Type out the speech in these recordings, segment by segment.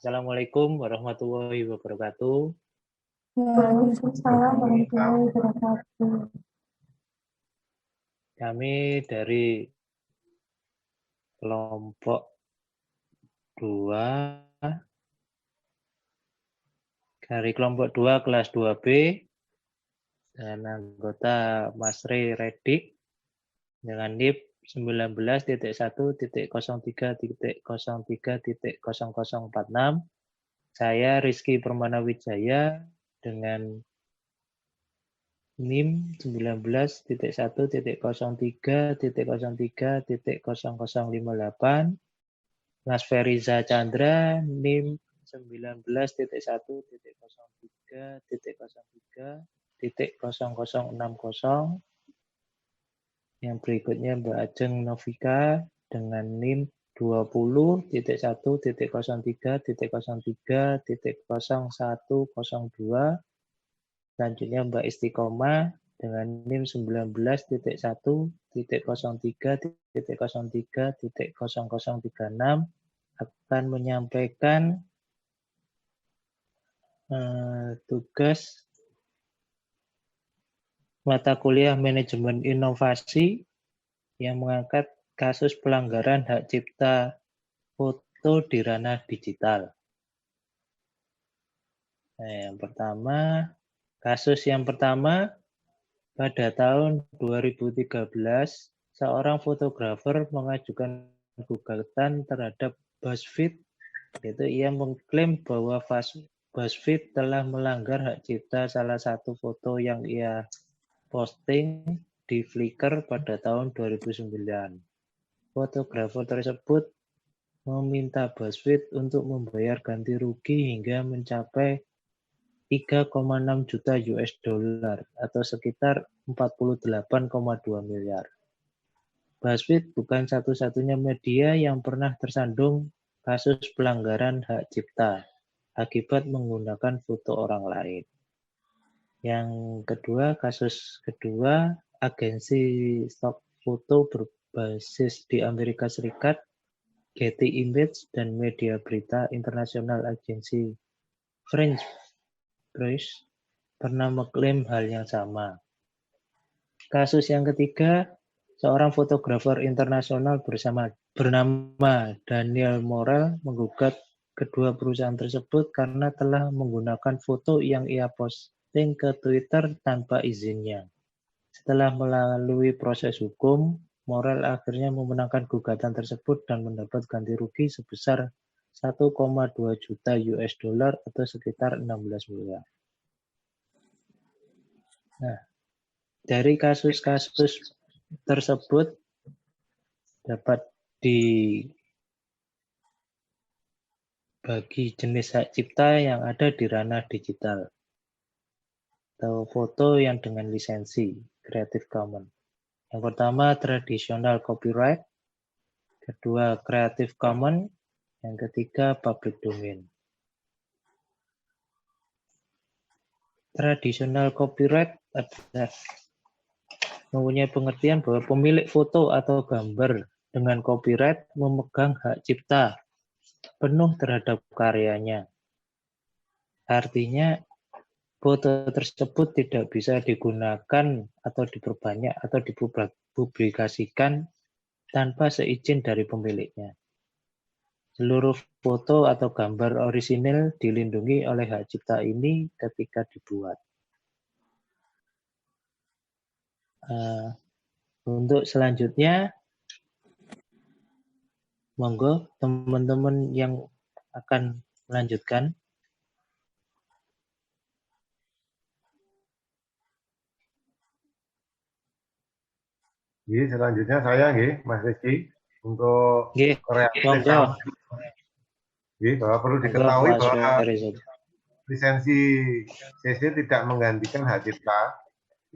Assalamualaikum warahmatullahi wabarakatuh. Waalaikumsalam warahmatullahi wabarakatuh. Kami dari kelompok 2, kelas 2B, dan anggota Mas Ray Redik dengan NIP 19.03.03.0046. Saya Rizky Permana Wijaya dengan NIM 19.01.03.0058. Mas Feriza Chandra NIM 19.01.03.0060. Yang berikutnya Mbak Ajeng Novika dengan NIM 20.01.03.01.02. Selanjutnya Mbak Istiqomah dengan NIM 19.01.03.03.0036 akan menyampaikan tugas mata kuliah manajemen inovasi yang mengangkat kasus pelanggaran hak cipta foto di ranah digital. Kasus yang pertama, pada tahun 2013, seorang fotografer mengajukan gugatan terhadap BuzzFeed, yaitu ia mengklaim bahwa BuzzFeed telah melanggar hak cipta salah satu foto yang ia posting di Flickr pada tahun 2009. Fotografer tersebut meminta BuzzFeed untuk membayar ganti rugi hingga mencapai 3,6 juta US dollar atau sekitar 48,2 miliar. BuzzFeed bukan satu-satunya media yang pernah tersandung kasus pelanggaran hak cipta akibat menggunakan foto orang lain. Yang kedua, kasus kedua, agensi stok foto berbasis di Amerika Serikat, Getty Images, dan media berita internasional agensi French Press pernah mengklaim hal yang sama. Kasus yang ketiga, seorang fotografer internasional bernama Daniel Morel menggugat kedua perusahaan tersebut karena telah menggunakan foto yang ia posting ke Twitter tanpa izinnya. Setelah melalui proses hukum, Morel akhirnya memenangkan gugatan tersebut dan mendapat ganti rugi sebesar 1,2 juta US dollar atau sekitar 16 miliar. Nah, dari kasus-kasus tersebut dapat dibagi jenis hak cipta yang ada di ranah digital atau foto yang dengan lisensi Creative Commons. Yang pertama traditional copyright, kedua Creative Commons, yang ketiga public domain. Traditional copyright adalah mempunyai pengertian bahwa pemilik foto atau gambar dengan copyright memegang hak cipta penuh terhadap karyanya. Artinya, foto tersebut tidak bisa digunakan atau diperbanyak atau dipublikasikan tanpa seizin dari pemiliknya. Seluruh foto atau gambar orisinil dilindungi oleh hak cipta ini ketika dibuat. Untuk selanjutnya, monggo teman-teman yang akan melanjutkan. Selanjutnya saya, Mas Rizky, untuk Monggo. Bahwa perlu diketahui bahwa lisensi CC tidak menggantikan hak cipta.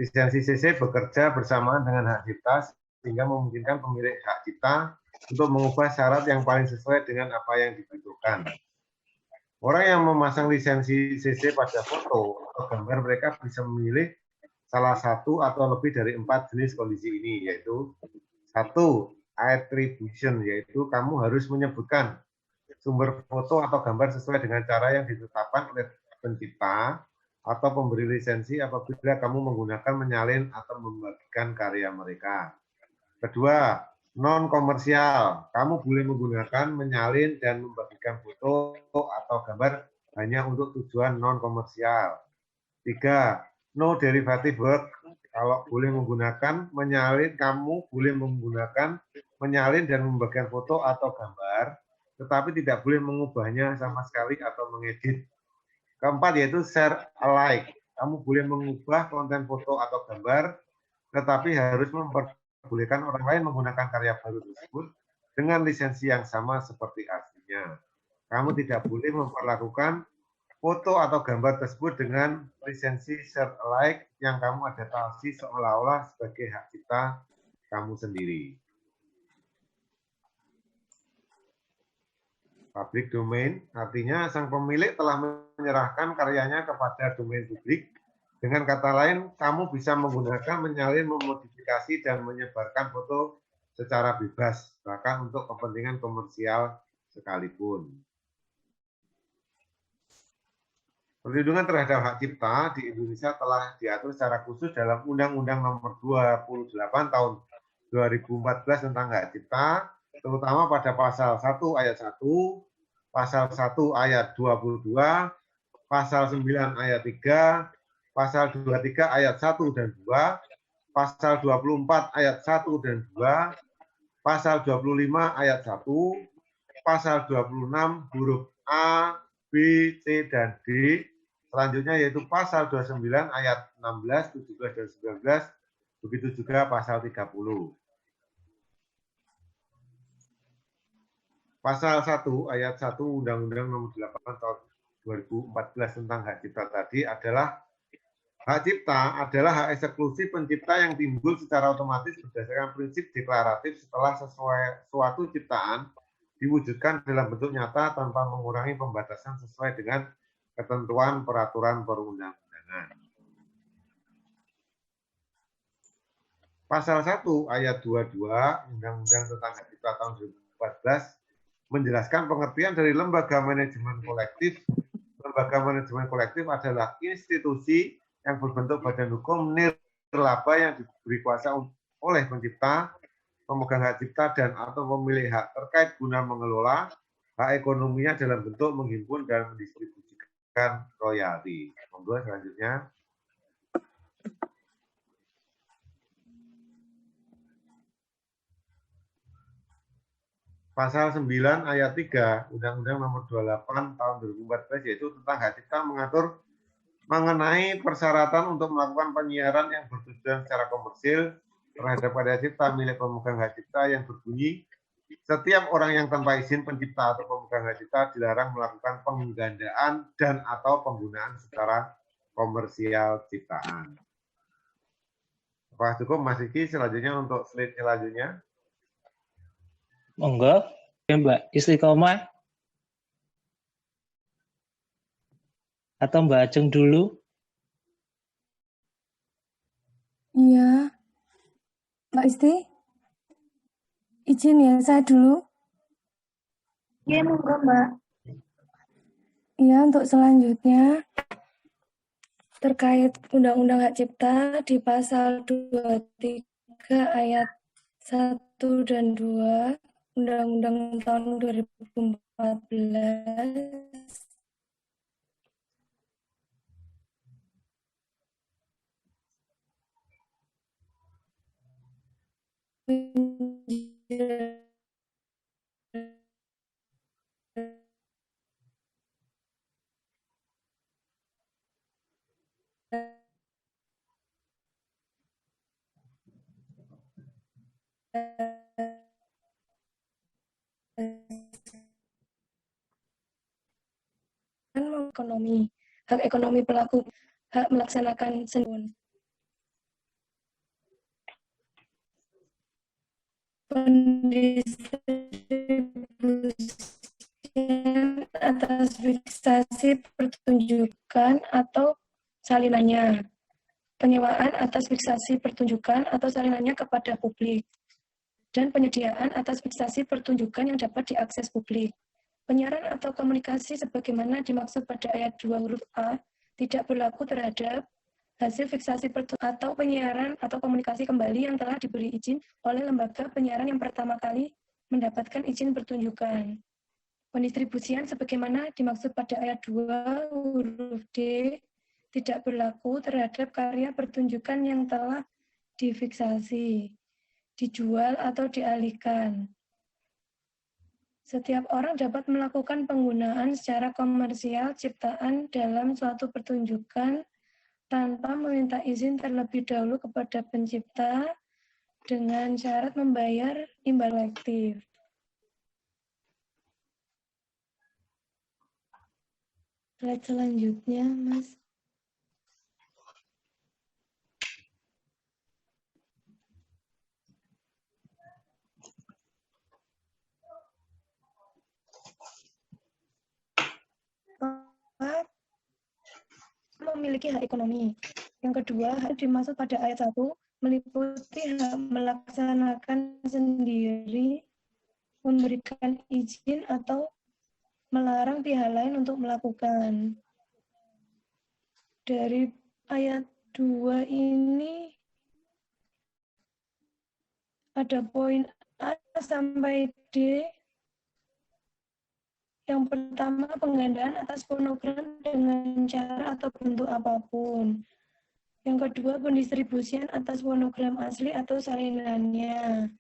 Lisensi CC bekerja bersamaan dengan hak cipta sehingga memungkinkan pemilik hak cipta untuk mengubah syarat yang paling sesuai dengan apa yang dibutuhkan. Orang yang memasang lisensi CC pada foto atau gambar mereka bisa memilih salah satu atau lebih dari 4 jenis kondisi ini, yaitu 1. Attribution, yaitu kamu harus menyebutkan sumber foto atau gambar sesuai dengan cara yang ditetapkan oleh pencipta atau pemberi lisensi apabila kamu menggunakan, menyalin, atau membagikan karya mereka. Kedua, non-komersial. Kamu boleh menggunakan, menyalin, dan membagikan foto atau gambar hanya untuk tujuan non-komersial. Tiga, no derivative work. Kalau boleh menggunakan, menyalin, kamu boleh menggunakan, menyalin, dan membagikan foto atau gambar, tetapi tidak boleh mengubahnya sama sekali atau mengedit. Keempat yaitu share alike. Kamu boleh mengubah konten foto atau gambar, tetapi harus memperbolehkan orang lain menggunakan karya baru tersebut dengan lisensi yang sama seperti aslinya. Kamu tidak boleh memperlakukan foto atau gambar tersebut dengan lisensi share alike yang kamu adaptasi seolah-olah sebagai hak cipta kamu sendiri. Public domain artinya sang pemilik telah menyerahkan karyanya kepada domain publik. Dengan kata lain, kamu bisa menggunakan, menyalin, memodifikasi, dan menyebarkan foto secara bebas, bahkan untuk kepentingan komersial sekalipun. Perlindungan terhadap hak cipta di Indonesia telah diatur secara khusus dalam Undang-Undang Nomor 28 Tahun 2014 tentang hak cipta, terutama pada pasal 1 ayat 1, pasal 1 ayat 22, pasal 9 ayat 3, pasal 23 ayat 1 dan 2, pasal 24 ayat 1 dan 2, pasal 25 ayat 1, pasal 26 huruf A, B, C, dan D. Selanjutnya yaitu pasal 29 ayat 16, 17, dan 19, begitu juga pasal 30. Pasal 1 ayat 1 Undang-Undang Nomor 8 Tahun 2014 tentang hak cipta tadi adalah hak cipta adalah hak eksklusif pencipta yang timbul secara otomatis berdasarkan prinsip deklaratif setelah suatu ciptaan diwujudkan dalam bentuk nyata tanpa mengurangi pembatasan sesuai dengan ketentuan peraturan perundang-undangan. Pasal 1 ayat 22 Undang-Undang tentang hak cipta tahun 2014 menjelaskan pengertian dari lembaga manajemen kolektif. Lembaga manajemen kolektif adalah institusi yang berbentuk badan hukum nirlaba yang diberi kuasa oleh pencipta, pemegang hak cipta, dan atau pemilik hak terkait guna mengelola hak ekonominya dalam bentuk menghimpun dan mendistribusikan royalti. Monggo selanjutnya. Pasal 9 ayat 3 Undang-Undang Nomor 28 Tahun 2014 yaitu tentang hak cipta mengatur mengenai persyaratan untuk melakukan penyiaran yang bertujuan secara komersil terhadap karya cipta milik pemegang hak cipta yang berbunyi setiap orang yang tanpa izin pencipta atau pemegang hak cipta dilarang melakukan penggandaan dan atau penggunaan secara komersial ciptaan. Apakah cukup Mas Iki? Selanjutnya untuk slide selanjutnya. Monggo, ya Mbak Istiqomah. Atau Mbak Ajeng dulu? Iya. Mbak Isti? Izin ya, saya dulu. Iya, monggo Mbak. Iya, untuk selanjutnya terkait Undang-Undang Hak Cipta di pasal 23 ayat 1 dan 2 Undang-Undang tahun 2014 ekonomi, hak ekonomi pelaku, hak melaksanakan seni, pendistribusian atas fiksasi pertunjukan atau salinannya, penyewaan atas fiksasi pertunjukan atau salinannya kepada publik, dan penyediaan atas fiksasi pertunjukan yang dapat diakses publik. Penyiaran atau komunikasi sebagaimana dimaksud pada ayat 2 huruf A tidak berlaku terhadap hasil fiksasi atau penyiaran atau komunikasi kembali yang telah diberi izin oleh lembaga penyiaran yang pertama kali mendapatkan izin pertunjukan. Pendistribusian sebagaimana dimaksud pada ayat 2 huruf D tidak berlaku terhadap karya pertunjukan yang telah difiksasi, dijual atau dialihkan. Setiap orang dapat melakukan penggunaan secara komersial ciptaan dalam suatu pertunjukan tanpa meminta izin terlebih dahulu kepada pencipta dengan syarat membayar imbal kolektif. Slide selanjutnya, Mas. Memiliki hak ekonomi. Yang kedua, hak dimaksud pada ayat 1 meliputi hak melaksanakan sendiri, memberikan izin atau melarang pihak lain untuk melakukan. Dari ayat 2 ini ada poin A sampai D. Yang pertama, penggandaan atas fonogram dengan cara atau bentuk apapun. Yang kedua, pendistribusian atas fonogram asli atau salinannya.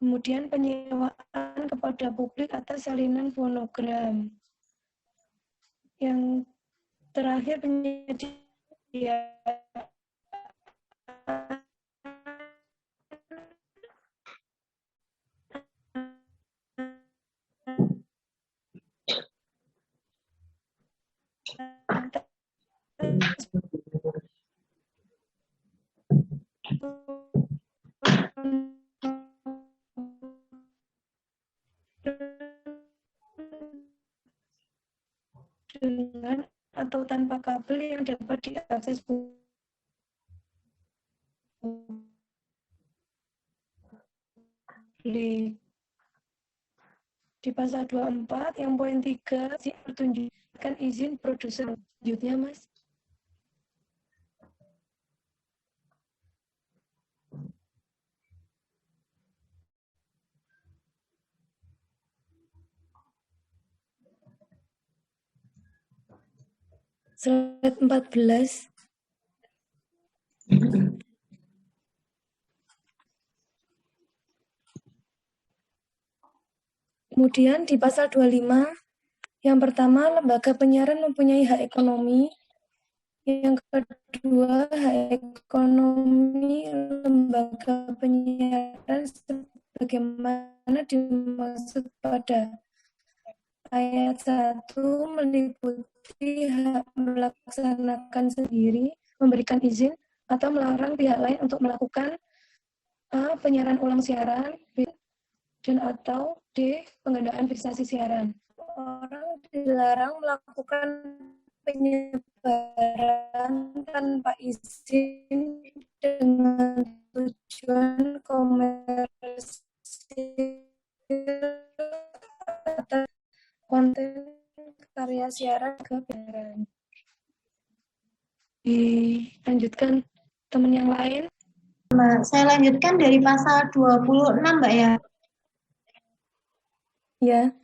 Kemudian penyewaan kepada publik atas salinan fonogram. Yang terakhir, penyediaan dengan atau tanpa kabel yang dapat diakses publik. Di pasal 24 yang poin 3 pertunjukan izin produser. Selanjutnya, Mas. Slide 14. Kemudian di pasal 25, yang pertama, lembaga penyiaran mempunyai hak ekonomi. Yang kedua, hak ekonomi lembaga penyiaran sebagaimana dimaksud pada ayat 1 meliputi hak melaksanakan sendiri, memberikan izin, atau melarang pihak lain untuk melakukan A. Penyiaran ulang siaran, B. Dan atau D. Penggandaan fiksasi siaran. Orang dilarang melakukan penyebaran tanpa izin dengan tujuan komersil atau konten karya siaran ke penyiaran. Dilanjutkan teman yang lain. Mbak, saya lanjutkan dari pasal 26, Mbak ya. Ya.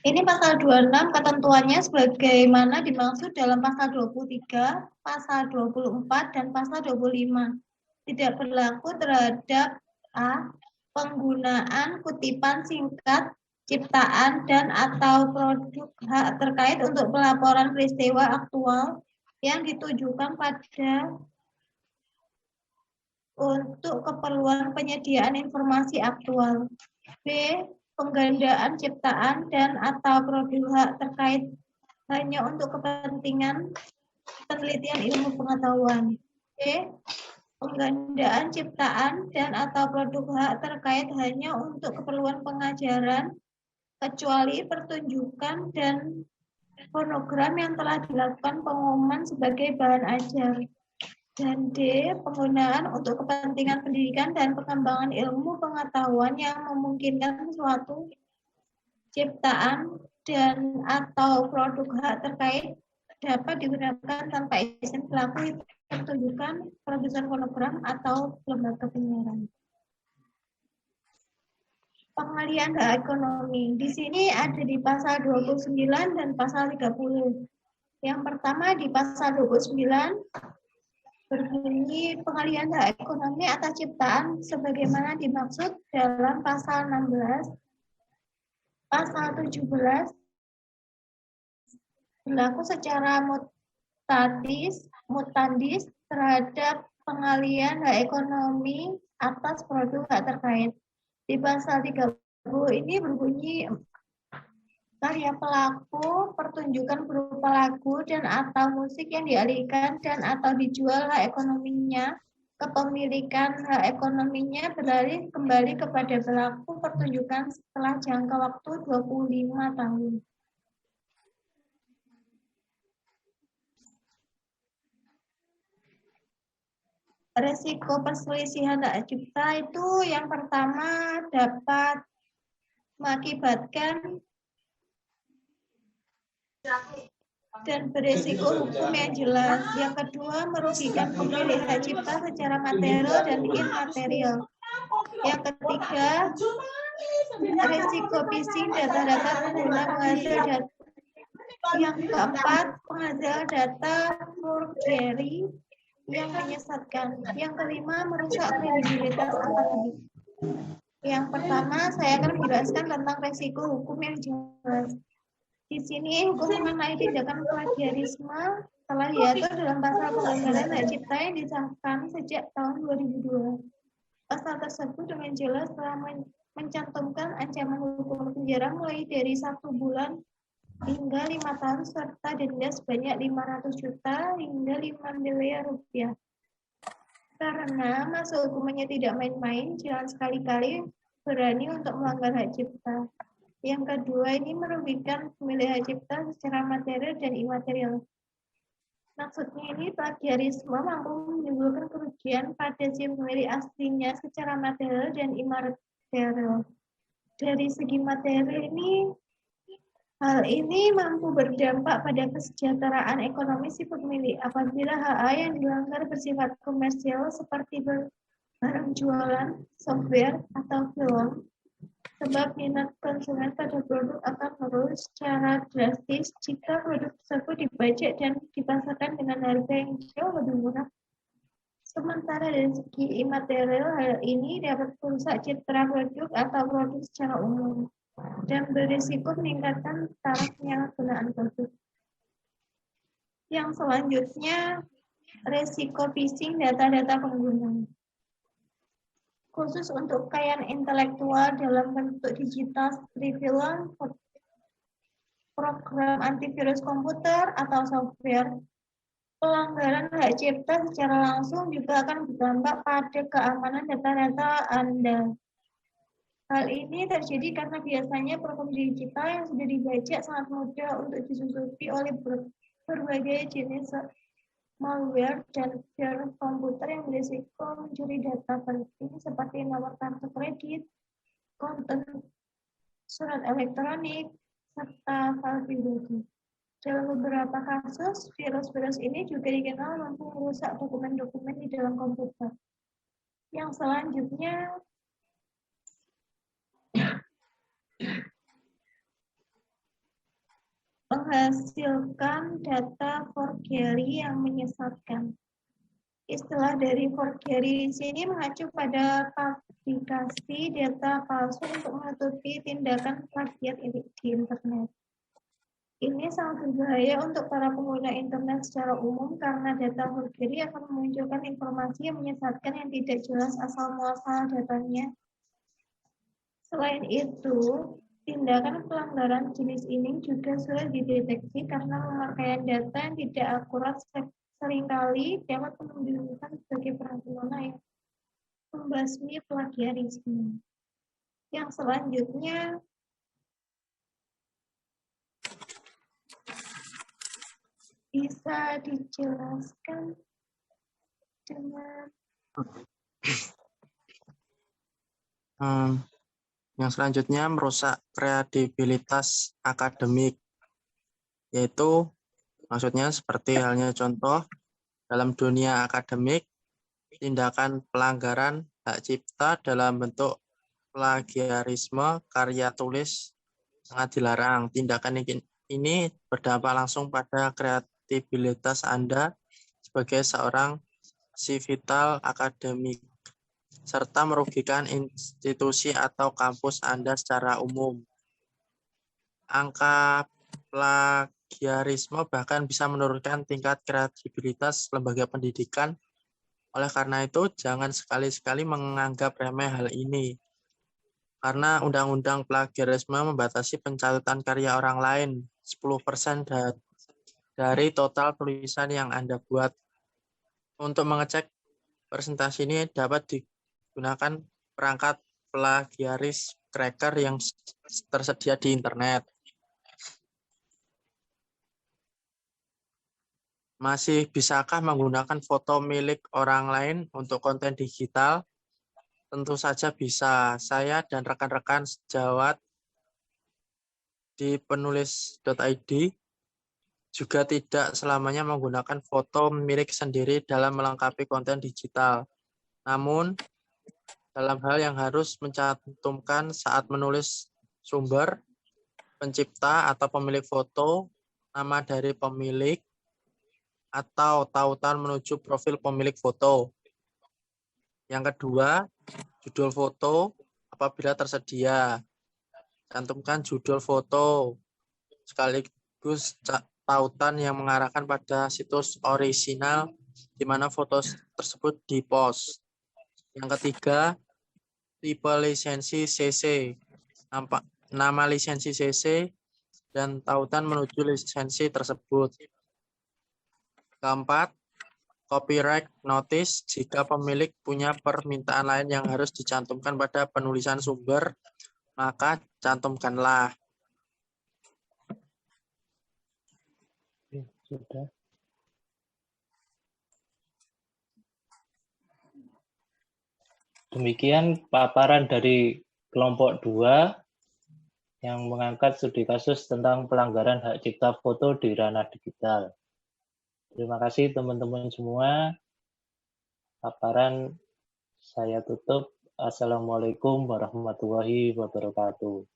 Ini pasal 26 ketentuannya sebagaimana dimaksud dalam pasal 23, pasal 24, dan pasal 25. Tidak berlaku terhadap A. Penggunaan kutipan singkat, ciptaan, dan atau produk hak terkait untuk pelaporan peristiwa aktual yang ditujukan pada untuk keperluan penyediaan informasi aktual. B. Penggandaan ciptaan dan atau produk hak terkait hanya untuk kepentingan penelitian ilmu pengetahuan. C. Penggandaan ciptaan dan atau produk hak terkait hanya untuk keperluan pengajaran, kecuali pertunjukan dan fonogram yang telah dilakukan pengumuman sebagai bahan ajar. Dan D. Penggunaan untuk kepentingan pendidikan dan pengembangan ilmu pengetahuan yang memungkinkan suatu ciptaan dan atau produk hak terkait dapat digunakan tanpa izin pelaku pertunjukan, produsen fonogram, atau lembaga penyiaran. Pengalihan hak ekonomi. Di sini ada di pasal 29 dan pasal 30. Yang pertama di pasal 29 berbunyi pengalihan hak ekonomi atas ciptaan sebagaimana dimaksud dalam pasal 16, pasal 17 berlaku secara mutandis terhadap pengalihan hak ekonomi atas produk hak terkait. Di pasal 30 ini berbunyi karya pelaku, pertunjukan berupa lagu dan atau musik yang dialihkan dan atau dijual hak ekonominya, kepemilikan hak ekonominya beralih kembali kepada pelaku pertunjukan setelah jangka waktu 25 tahun. Resiko perselisihan hak cipta itu yang pertama dapat mengakibatkan dan beresiko hukum yang jelas. Yang kedua, merugikan pemilik hak cipta secara material dan imaterial. Yang ketiga, resiko phishing data-data pengguna penghasil data. Yang keempat, penghasil data forgery yang menyesatkan. Yang kelima, merusak kredibilitas akademik. Yang pertama, saya akan menjelaskan tentang resiko hukum yang jelas. Di sini hukum mengenai tindakan plagiarisme telah diatur dalam pasal pelanggaran hak cipta yang disahkan sejak tahun 2002. Pasal tersebut dengan jelas telah mencantumkan ancaman hukuman penjara mulai dari 1 bulan hingga 5 tahun serta denda sebanyak 500 juta hingga 5 miliar rupiah. Karena masa hukumannya tidak main-main, jangan sekali-kali berani untuk melanggar hak cipta. Yang kedua, ini merugikan pemilik hak cipta secara material dan imaterial. Maksudnya ini plagiarisme mampu menimbulkan kerugian pada si pemilik aslinya secara material dan imaterial. Dari segi material ini, hal ini mampu berdampak pada kesejahteraan ekonomi si pemilik apabila HA yang dilanggar bersifat komersial seperti barang jualan, software, atau film. Sebab minat konsumen pada produk akan menurun secara drastis jika produk tersebut dibajak dan dipasarkan dengan harga yang jauh lebih murah. Sementara dari segi imaterial, hal ini dapat merusak citra produk atau produk secara umum dan berisiko meningkatkan taraf penyalahgunaan produk. Yang selanjutnya, resiko phishing data-data pengguna. Khusus untuk kekayaan intelektual dalam bentuk digital trivial, program antivirus komputer atau software, pelanggaran hak cipta secara langsung juga akan berdampak pada keamanan data-data Anda. Hal ini terjadi karena biasanya program digital yang sudah dibajak sangat mudah untuk disusupi oleh berbagai jenis malware dan virus komputer yang berisiko mencuri data penting seperti nomor kartu kredit, konten surat elektronik, serta file pribadi. Dalam beberapa kasus, virus-virus ini juga dikenal mampu merusak dokumen-dokumen di dalam komputer. Yang selanjutnya, menghasilkan data forgery yang menyesatkan. Istilah dari forgery di sini mengacu pada publikasi data palsu untuk menutupi tindakan plagiat di internet. Ini sangat berbahaya untuk para pengguna internet secara umum karena data forgery akan memunculkan informasi yang menyesatkan yang tidak jelas asal-muasal datanya. Selain itu, tindakan pelanggaran jenis ini juga sulit dideteksi karena pemakaian data yang tidak akurat seringkali dapat menimbulkan sebagai prasarana yang membasmi plagiarisme. Yang selanjutnya, bisa dijelaskan dengan Yang selanjutnya merusak kredibilitas akademik, yaitu maksudnya seperti halnya contoh dalam dunia akademik, tindakan pelanggaran hak cipta dalam bentuk plagiarisme karya tulis sangat dilarang. Tindakan ini berdampak langsung pada kredibilitas Anda sebagai seorang sivital akademik, serta merugikan institusi atau kampus Anda secara umum. Angka plagiarisme bahkan bisa menurunkan tingkat kredibilitas lembaga pendidikan. Oleh karena itu, jangan sekali-sekali menganggap remeh hal ini. Karena Undang-Undang Plagiarisme membatasi pencatatan karya orang lain 10% dari total tulisan yang Anda buat. Untuk mengecek presentasi ini dapat digunakan perangkat plagiaris cracker yang tersedia di internet. Masih bisakah menggunakan foto milik orang lain untuk konten digital? Tentu saja bisa. Saya dan rekan-rekan sejawat di penulis.id juga tidak selamanya menggunakan foto milik sendiri dalam melengkapi konten digital. Namun, dalam hal yang harus mencantumkan saat menulis sumber, pencipta atau pemilik foto, nama dari pemilik, atau tautan menuju profil pemilik foto. Yang kedua, judul foto apabila tersedia. Cantumkan judul foto sekaligus tautan yang mengarahkan pada situs orisinal di mana foto tersebut dipost. Yang ketiga, tipe lisensi CC. Nama lisensi CC dan tautan menuju lisensi tersebut. Keempat, copyright notice jika pemilik punya permintaan lain yang harus dicantumkan pada penulisan sumber, maka cantumkanlah. Sudah. Demikian paparan dari kelompok 2 yang mengangkat studi kasus tentang pelanggaran hak cipta foto di ranah digital. Terima kasih teman-teman semua. Paparan saya tutup. Assalamualaikum warahmatullahi wabarakatuh.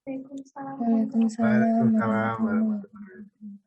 Waalaikumsalam. Waalaikumsalam. Waalaikumsalam warahmatullahi wabarakatuh.